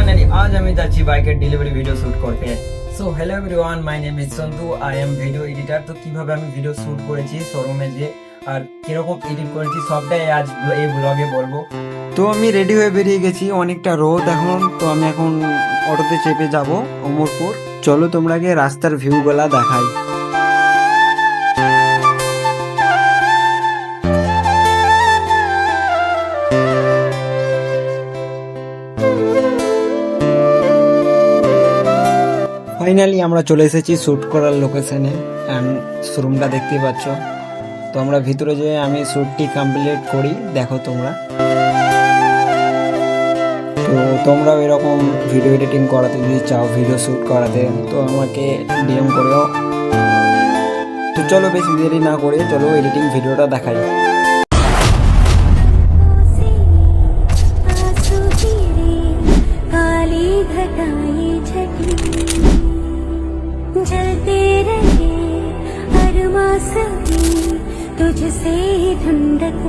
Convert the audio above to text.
Finally আজ আমি যাচ্ছি বাইকের ডেলিভারি ভিডিও শুট করতে। So hello everyone, my name is Santu, I am video editor. তো কিভাবে আমি ভিডিও শুট করেছি শোরুমে যে আর কিরকম এডিট করেছি সবটাই আজ এই ব্লগে বলবো। তো আমি রেডি হয়ে বেরিয়ে গেছি, অনেকটা রোদ এখন। তো আমি এখন অটোতে চেপে যাব অমরপুর। চলো তোমরাকে রাস্তার ভিউগুলা দেখাই। ফাইনালি আমরা চলে এসেছি শ্যুট করার লোকেশনে অ্যান্ড শোরুমটা দেখতেই পাচ্ছ। তো আমরা ভিতরে যেয়ে আমি শ্যুটটি কমপ্লিট করি, দেখো তোমরা। তো তোমরাও এরকম ভিডিও এডিটিং করাতে যদি চাও, ভিডিও শ্যুট করাতে, তো আমাকে ডিএম করেও। তো চলো বেশি দেরি না করে চলো এডিটিং ভিডিওটা দেখাই। जलते रहे अरमां सभी तुझसे ही ठंडक